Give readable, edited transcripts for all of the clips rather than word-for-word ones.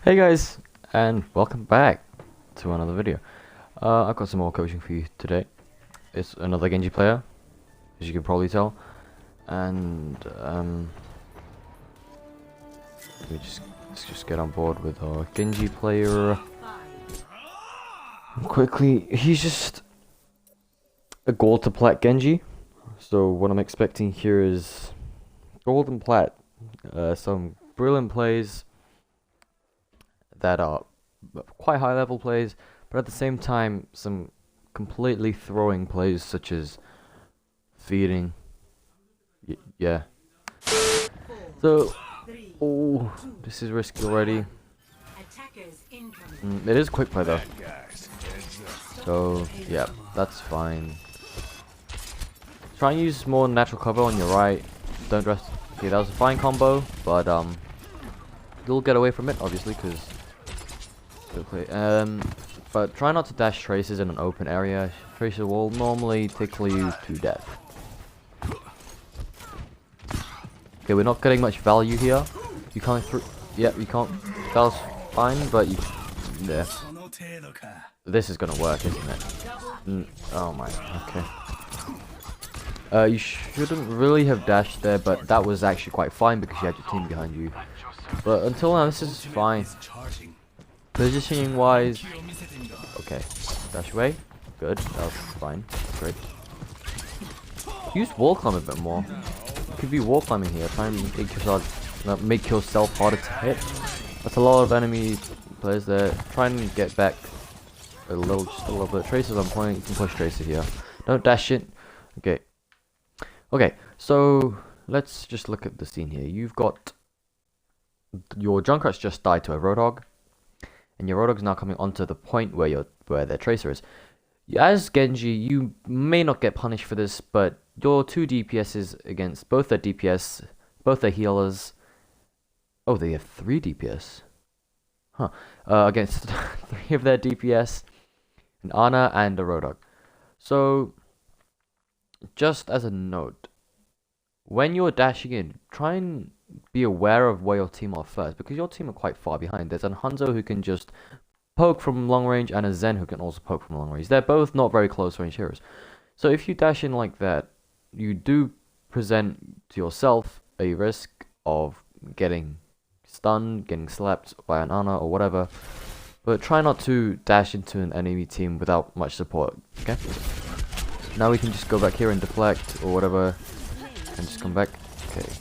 Hey guys, and welcome back to another video. I've got some more coaching for you today. It's another Genji player, as you can probably tell, and let's just get on board with our Genji player quickly. He's just a gold to Plat Genji, so what I'm expecting here is gold and Plat, some brilliant plays that are quite high level plays, but at the same time some completely throwing plays such as feeding. Yeah. So, oh, this is risky already. It is quick play though. So yeah, that's fine. Try and use more natural cover on your right. Don't rest. Okay, that was a fine combo, but you'll get away from it obviously because. But try not to dash traces in an open area. Tracer will normally tickle you to death. Okay, we're not getting much value here. You can't through. Yeah, you can't. That was fine, but you. Yeah. This is gonna work, isn't it? Oh my. Okay. You shouldn't really have dashed there, but that was actually quite fine because you had your team behind you. But until now, this is fine. Positioning wise, okay, dash away, good, that was fine, great. Use wall climb a bit more. You could be wall climbing here, try and make yourself harder to hit. That's a lot of enemy players there. Try and get back just a little bit. Tracer's on point, you can push Tracer here. Don't dash it. Okay. Okay, so let's just look at the scene here. You've got your Junkrat's just died to a Roadhog. And your Roadhog's now coming onto the point where their Tracer is. As Genji, you may not get punished for this, but your two DPSs against both their DPS, both their healers. Oh, they have 3 DPS. Huh. Against 3 of their DPS, an Ana and a Roadhog. So, just as a note, when you're dashing in, try and be aware of where your team are first, because your team are quite far behind. There's a Hanzo who can just poke from long range and a Zen who can also poke from long range. They're both not very close range heroes. So if you dash in like that, you do present to yourself a risk of getting stunned, getting slapped by an Ana or whatever. But try not to dash into an enemy team without much support, okay? Now we can just go back here and deflect or whatever and just come back. Okay.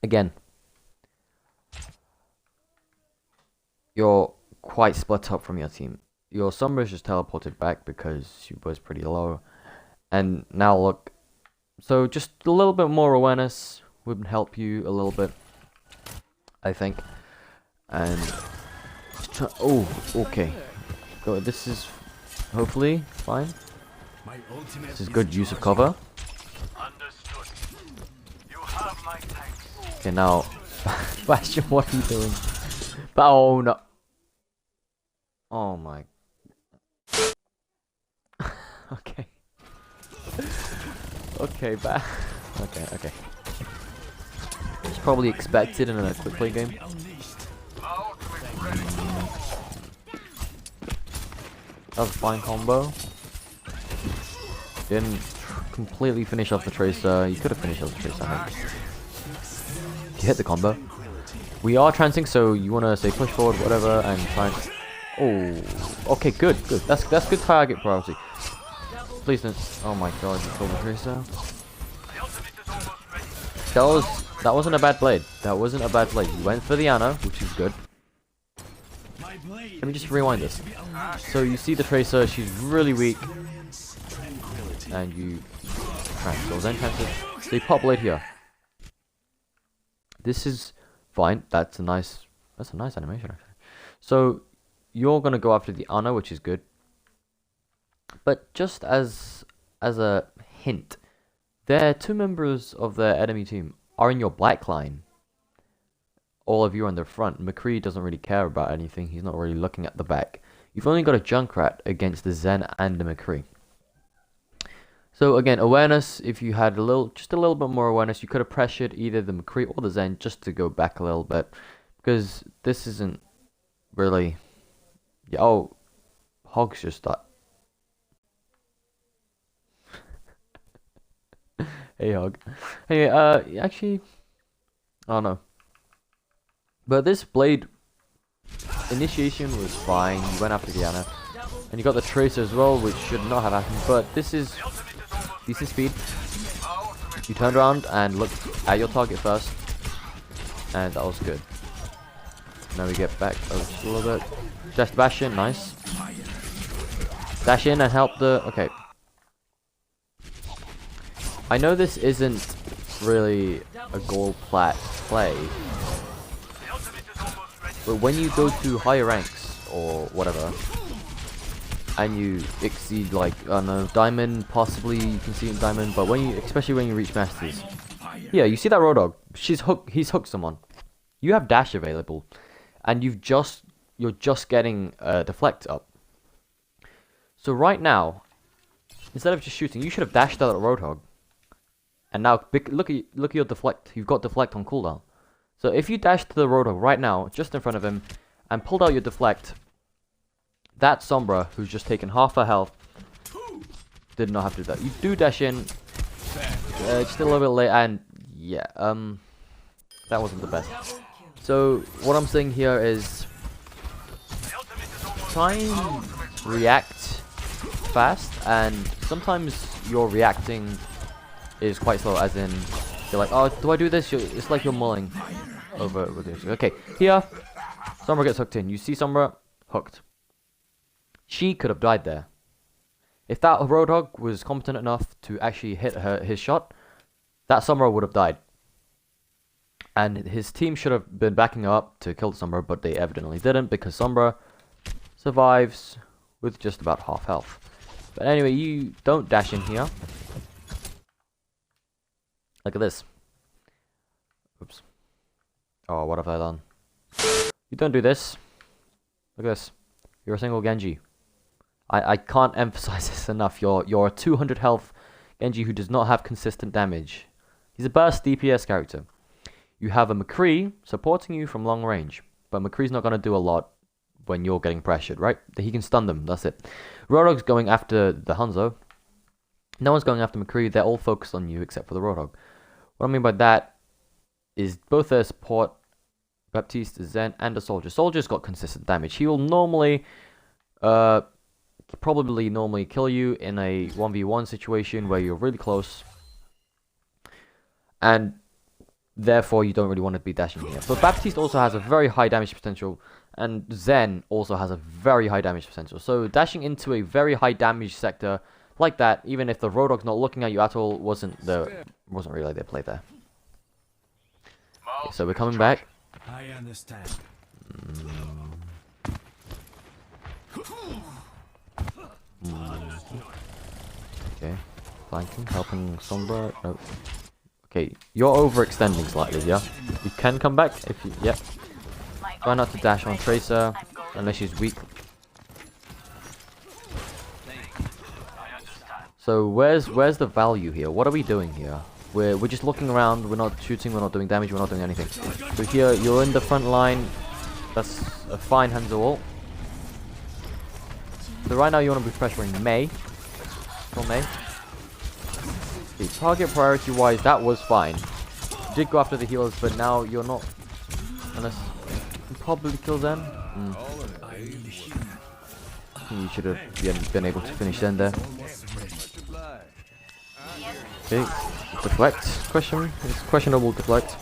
Again, you're quite split up from your team. Your Sombra is just teleported back because she was pretty low. And now look, so just a little bit more awareness would help you a little bit, I think. And, oh, okay. Go. This is hopefully fine. This is good use of cover. Okay, now, Bastion, what are you doing? Oh no! Oh my. Okay. Okay, okay. It's probably expected in a quick play game. That was a fine combo. Didn't completely finish off the Tracer. You could have finished off the Tracer, I think. You hit the combo. We are transing, so you want to say push forward, whatever, and try and... Oh, okay, good. That's good target priority. Please don't... Oh my god, you killed the Tracer. That wasn't a bad blade. That wasn't a bad blade. You went for the Ana, which is good. Let me just rewind this. So you see the Tracer, she's really weak. And you... So then transfer. So you pop blade here. This is fine. That's a nice animation actually. So you're gonna go after the Ana, which is good. But just as a hint, their 2 members of their enemy team are in your black line. All of you are in the front. McCree doesn't really care about anything. He's not really looking at the back. You've only got a Junkrat against the Zen and the McCree. So again, awareness, if you had just a little bit more awareness, you could have pressured either the McCree or the Zen just to go back a little bit. Because this isn't really... Yeah, oh, Hogs just died. Hey, Hog. Anyway, actually, I don't know. But this Blade initiation was fine. You went after Diana. And you got the Tracer as well, which should not have happened. But this is decent speed. You turned around and looked at your target first. And that was good. Now we get back just a little bit. Just bash in, nice. Dash in and help the... Okay. I know this isn't really a gold plat play. But when you go to higher ranks or whatever, and you exceed like, I don't know, diamond, possibly you can see in diamond, but when you, especially when you reach masters. Yeah, you see that Roadhog? He's hooked someone. You have dash available, and you're just getting deflect up. So right now, instead of just shooting, you should have dashed out at Roadhog. And now look at your deflect. You've got deflect on cooldown. So if you dash to the Roadhog right now, just in front of him, and pulled out your deflect, that Sombra, who's just taken half her health, did not have to do that. You do dash in, just a little bit late, and yeah, that wasn't the best. So what I'm saying here is, try and react fast, and sometimes your reacting is quite slow, as in, you're like, oh, do I do this? It's like you're mulling over with this. Okay, here, Sombra gets hooked in. You see Sombra hooked. She could have died there. If that Roadhog was competent enough to actually hit his shot, that Sombra would have died. And his team should have been backing up to kill Sombra, but they evidently didn't, because Sombra survives with just about half health. But anyway, you don't dash in here. Look at this. Oops. Oh, what have I done? You don't do this. Look at this. You're a single Genji. I can't emphasize this enough. You're a 200 health Genji who does not have consistent damage. He's a burst DPS character. You have a McCree supporting you from long range, but McCree's not going to do a lot when you're getting pressured, right? He can stun them, that's it. Roadhog's going after the Hanzo. No one's going after McCree, they're all focused on you except for the Roadhog. What I mean by that is both their support, Baptiste, Zen, and a Soldier. Soldier's got consistent damage. He will normally, probably normally kill you in a 1v1 situation where you're really close. And therefore you don't really want to be dashing here. But Baptiste also has a very high damage potential, and Zen also has a very high damage potential. So dashing into a very high damage sector like that, even if the Roadhog's not looking at you at all, wasn't really their play there. Okay, so we're coming back. I understand. Okay, flanking, helping Sombra. No. Okay, you're overextending slightly, yeah? You can come back if you... Yep. Try not to dash on Tracer, unless she's weak. So where's the value here? What are we doing here? We're just looking around, we're not shooting, we're not doing damage, we're not doing anything. So here, you're in the front line. That's a fine Hanzo ult. So right now you want to be pressuring Mei. Kill Mei. Okay, target priority wise, that was fine. You did go after the healers, but now you're not... Unless... You can probably kill Zen. You should have been able to finish Zen there. Okay, deflect, it's questionable deflect.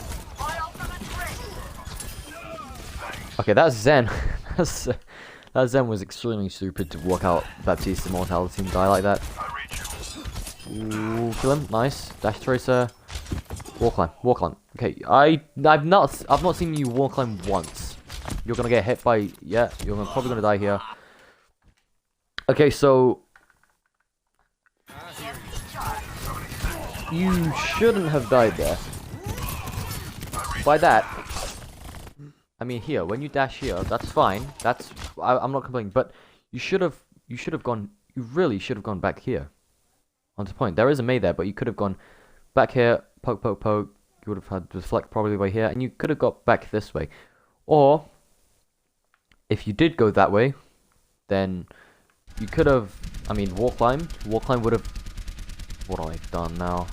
Okay, that's Zen. That Zen was extremely stupid to walk out Baptiste's immortality and die like that. Ooh, kill him, nice. Dash Tracer. Wall climb. Okay, I've not seen you wall climb once. You're gonna get hit by, yeah, you're probably gonna die here. Okay, so you shouldn't have died there. By that, I mean here, when you dash here, that's fine. I'm not complaining, but you really should have gone back here onto point. There is a Mei there, but you could have gone back here, poke, poke, poke. You would have had deflect probably right here, and you could have got back this way. Or, if you did go that way, then you could have, I mean, wall climb. Wall climb would have, what have I done now?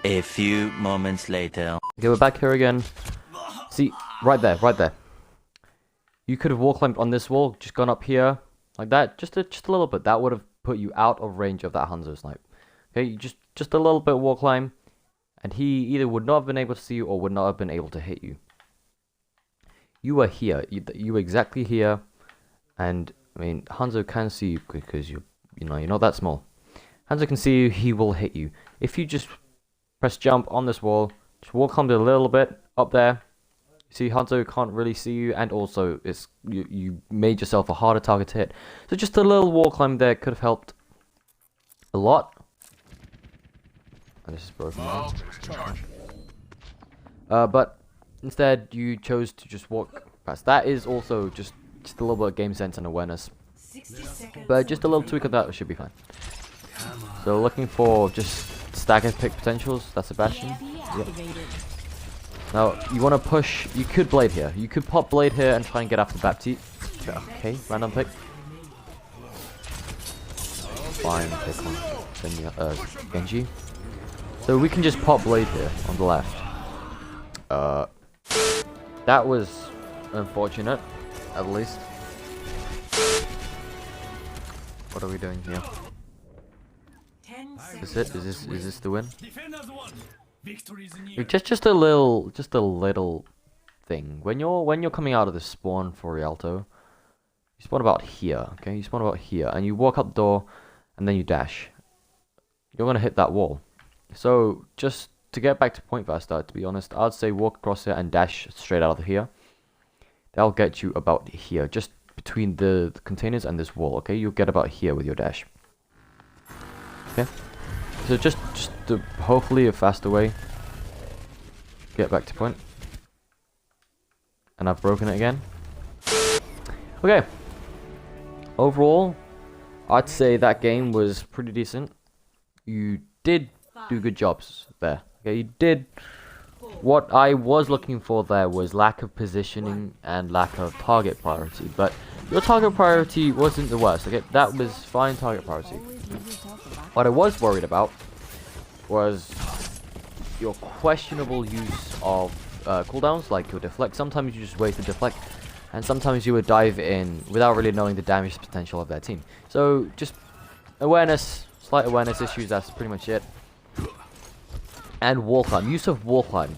A few moments later. Okay, we're back here again. See, right there, right there. You could have wall climbed on this wall, just gone up here, like that, just a little bit. That would have put you out of range of that Hanzo snipe. Okay, you just a little bit wall climb, and he either would not have been able to see you or would not have been able to hit you. You were here. You were exactly here, and I mean, Hanzo can see you because you're not that small. Hanzo can see you. He will hit you if you just press jump on this wall. Just wall climb a little bit up there. See, Hanzo can't really see you, and also it's you made yourself a harder target to hit. So just a little wall climb there could have helped a lot. And this is broken now. But instead you chose to just walk past. That is also just a little bit of game sense and awareness. But just a little tweak of that should be fine. So looking for just stagger pick potentials. That's a Bastion. Yep. Now, you want to push, you could Blade here. You could pop Blade here and try and get after Baptiste. Okay, random pick. Fine pick on Genji. So we can just pop Blade here on the left. That was unfortunate, at least. What are we doing here? Is it? Is this the win? Just a little thing. When you're coming out of the spawn for Rialto, you spawn about here, okay? You spawn about here, and you walk up the door, and then you dash. You're gonna hit that wall. So just to get back to point faster, to be honest, I'd say walk across it and dash straight out of here. That'll get you about here, just between the containers and this wall, okay? You'll get about here with your dash. Okay? So just hopefully a faster way. Get back to point. And I've broken it again. Okay. Overall, I'd say that game was pretty decent. You did do good jobs there. Okay, you did. What I was looking for there was lack of positioning and lack of target priority. But your target priority wasn't the worst. Okay, that was fine target priority. What I was worried about was your questionable use of cooldowns, like your deflect. Sometimes you just wait to deflect, and sometimes you would dive in without really knowing the damage potential of their team. So just awareness, slight awareness issues, that's pretty much it. And wall climb, use of wall climb.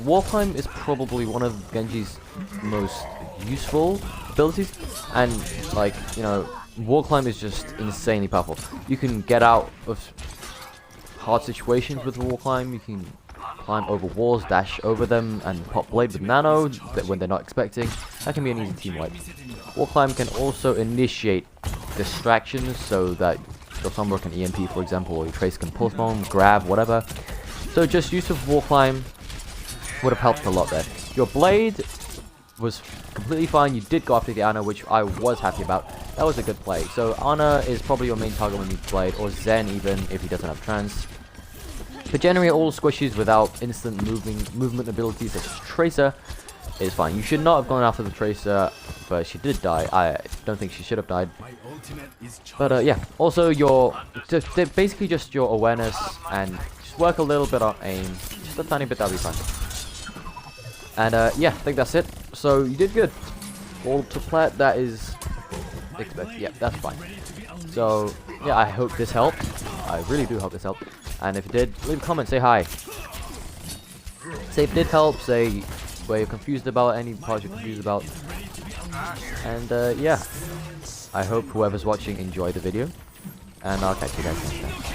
Wall climb is probably one of Genji's most useful abilities, and like, you know, wall climb is just insanely powerful. You can get out of hard situations with wall climb. You can climb over walls, dash over them, and pop Blade with nano when they're not expecting. That can be an easy team wipe. Wall climb can also initiate distractions so that your Sombra can EMP, for example, or your Trace can pulse bomb, grab, whatever. So just use of wall climb would have helped a lot there. Your Blade was completely fine. You did go after the Ana, which I was happy about. That was a good play. So Ana is probably your main target when you Blade, or Zen even if he doesn't have trance. But generally all squishes without instant movement abilities such as Tracer is fine. You should not have gone after the Tracer, but she did die. I don't think she should have died. But yeah, also basically just your awareness and just work a little bit on aim, just a tiny bit, that'll be fine. And yeah, I think that's it. So you did good. All to Plat, that is expected. Yeah, that's fine. So yeah, I hope this helped. I really do hope this helped. And if it did, leave a comment, say hi. Say if it did help, say where you're confused about, any parts you're confused about. And yeah, I hope whoever's watching enjoyed the video. And I'll catch you guys next time.